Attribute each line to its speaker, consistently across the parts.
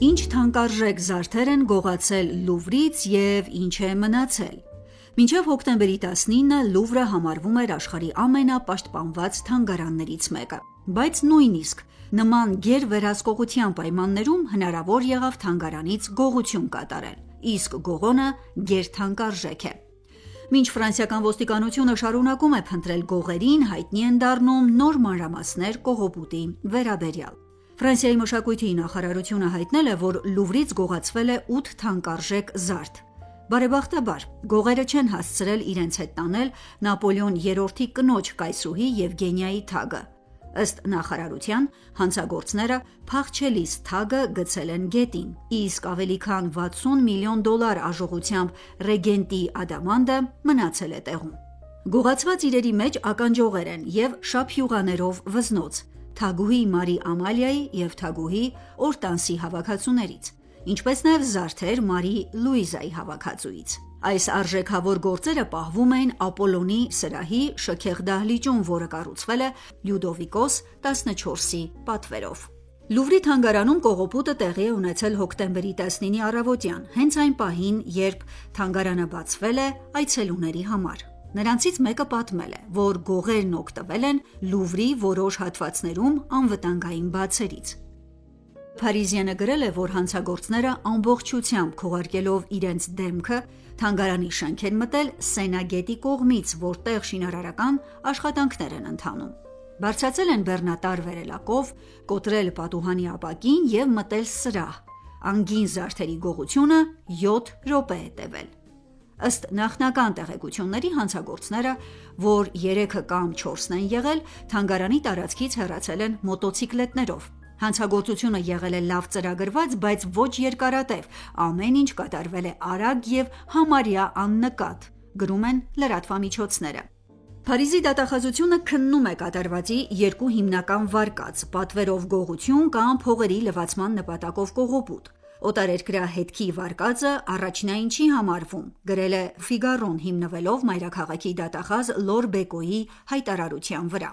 Speaker 1: Ինչ թանկարժեք զարդեր են գողացել Լուվրից և ինչ է մնացել։ Մինչև հոկտեմբերի 19-ը Լուվրը համարվում էր աշխարհի ամենապաշտպանված թանգարաններից մեկը, բայց նույնիսկ նման գերվերահսկողության պայմաններում հնարավոր եղավ թանգարանից գողություն կատարել, իսկ գողոնը գերթանկարժեք է։ Մինչ ֆրանսիական ոստիկանությունը շարունակում է փնտրել գողերին, հայտնի են դառնում նոր մանրամասներ կողոպուտի վերաբերյալ։ Ֆրանսիայի մշակույթի նախարարությունը հայտնել է, որ Լուվրից գողացվել է 8 թանկարժեք զարդ։ Բարեբախտաբար, գողերը չեն հասցրել իրենց հետ տանել Նապոլեոն III-ի կնոջ կայսրուհի Եվգենիայի թագը։ Ըստ նախարարության, հանցագործները փախչելիս թագը գցել են գետին, իսկ ավելի քան $60 միլիոն արժողությամբ ռեգենտի ադամանդը մնացել է տեղում։ Գողացված իրերի մեջ ականջողեր են և շաբյուղաներով վզնոց, թագուհի Մարի Ամալիայի և թագուհի Օրտանսի հավաքածուներից, ինչպես նաև զարդեր Մարի Լուիզայի հավաքածուից։ Այս արժեքավոր գործերը պահվում էին Ապոլոնի սրահի շքեղ դահլիճում, որը կառուցվել է Լյուդովիկոս 14-ի պատվերով։ Լուվրի թանգարանում կողոպուտը տեղի է ունեցել հոկտեմբերի 19-ի առավոտյան, հենց այն պահին, երբ թանգարանը բացվել է այցելուների համար։ Նրանցից մեկը պատմել է, որ գողերն օգտվել են Լուվրի որոշ հատվածներում անվտանգային բացերից։ Փարիզիանը գրել է, որ հանցագործները ամբողջությամբ քողարկելով իրենց դեմքը թանգարանի շենք են մտել Սենա գետի կողմից, որտեղ շինարարական աշխատանքներ են ընթանում։ Բարձրացել են բեռնատար վերելակով, կոտրել պատուհանի ապակին և մտել սրահ։ Անգին զարդերի գողությունը 7 րոպե է տևել։ Ըստ նախնական տեղեկությունների, հանցագործները, որ 3-ը կամ 4-ն են եղել, թանգարանի տարածքից հեռացել են մոտոցիկլետներով։ Հանցագործությունը եղել է լավ ծրագրված, բայց ոչ երկարատև, ամեն ինչ կատարվել է արագ և համարյա աննկատ, գրում են լրատվամիջոցները։ Փարիզի դատախազությունը քննում է կատարվածի երկու հիմնական վարկած՝ պատվերով գողություն կամ փողերի լվացման նպատակով կողոպուտ։ Օտարերկրյա հետքի վարկածը առաջնային չի համարվում, գրել է Ֆիգարոն հիմնվելով մայրաքաղաքի դատախազ Լոր Բեկոյի հայտարարության վրա։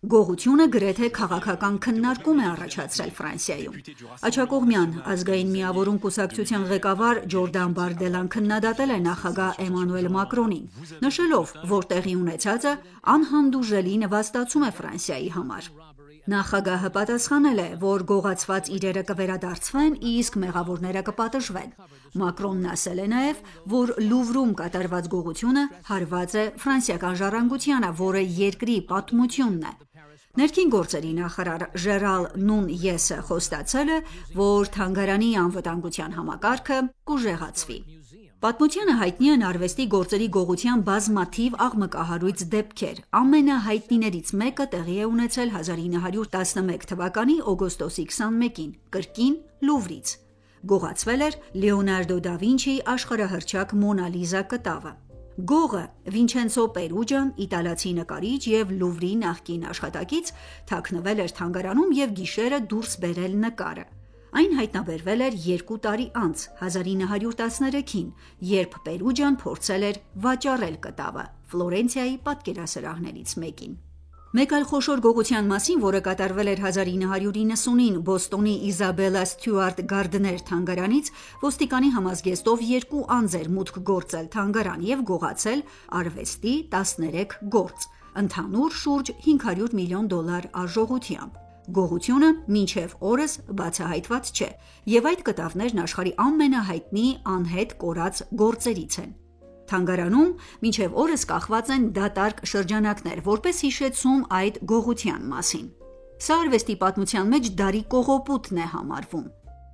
Speaker 1: Գողությունը գրեթե քաղաքական քննարկում է առաջացրել Ֆրանսիայում։ Աջակողմյան ազգային միավորում կուսակցության ղեկավար Ջորդան Բարդելան քննադատել է նախագահ Էմանուել Մակրոնին, նշելով, որ տեղի ունեցածը անհանդուրժելի նվաստացում է Ֆրանսիայի համար։ Նախագահը պատասխանել է, որ գողացված իրերը կվերադարձվեն, իսկ մեղավորները կպատժվեն։ Մակրոնն ասել է նաև, որ Լուվրում կատարված գողությունը հարված է ֆրանսիական ժառանգությանը, որը երկրի պատմությունն է։ Ներքին գործերի նախարար Ժերալ Նունյեսը խոստացել է, որ թանգարանի անվտանգության համակարգը կուժեղացվի։ Պատմությանը հայտնի են արվեստի գործերի գողության բազմաթիվ աղմկահարույց դեպքեր։ Ամենահայտնիներից մեկը տեղի է ունեցել 1911 թվականի օգոստոսի 21-ին, կրկին Լուվրից։ Գողացվել էր Լեոնարդո դա Վինչիի աշխարհահռչակ Մոնա Լիզա կտավը։ Գողը Վինչենցո Պերուջան, իտալացի նկարիչ և Լուվրի նախկին աշխատակից, թաքնվել էր թանգարանում և գիշերը դուրս բերել նկարը։ Այն հայտնաբերվել էր 2 տարի անց, 1913-ին, երբ Պերուջան փորձել էր վաճառել կտավը Ֆլորենցիայի պատկերասրահներից մեկին։ Մեկ այլ խոշոր գողության մասին, որը կատարվել էր 1990-ին Բոստոնի Իզաբելա Ստյուարտ Գարդներ թանգարանից, ոստիկանի համազգեստով 2 անձ էր մուտք գործել թանգարան և գողացել արվեստի 13 գործ, ընդհանուր շուրջ $500 միլիոն արժողությամբ։ Գողությունը մինչև օրս բացահայտված չէ, և այդ կտավներն աշխարհի ամենահայտնի անհետ կորած գործերից են։ Թանգարանում մինչև օրս կախված են դատարկ շրջանակներ, որպես հիշեցում այդ գողության մասին։ Սա արվեստի պատմության մեջ դարի կողոպուտն է համարվում։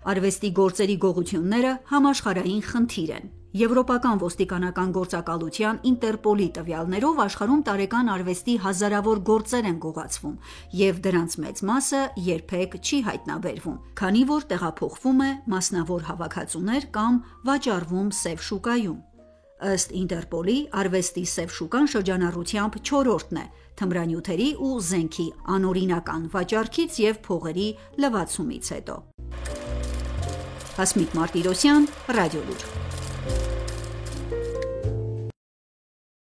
Speaker 1: Արվեստի գործերի գողությունները համաշխարհային խնդիր են։ Եվրոպական ոստիկանական գործակալության Ինտերպոլի տվյալներով աշխարհում տարեկան արվեստի հազարավոր գործեր են գողացվում, և դրանց մեծ մասը երբեք չի հայտնաբերվում, քանի որ տեղափոխվում է մասնավոր հավաքածուներ կամ վաճառվում սև շուկայում։ Ըստ Ինտերպոլի, արվեստի սև շուկան շրջանառությամբ 4-րդն է թմրանյութերի ու զենքի անօրինական վաճառքից և փողերի լվացումից հետո։ Հասմիկ Մարտիրոսյան, Ռադիոլուր։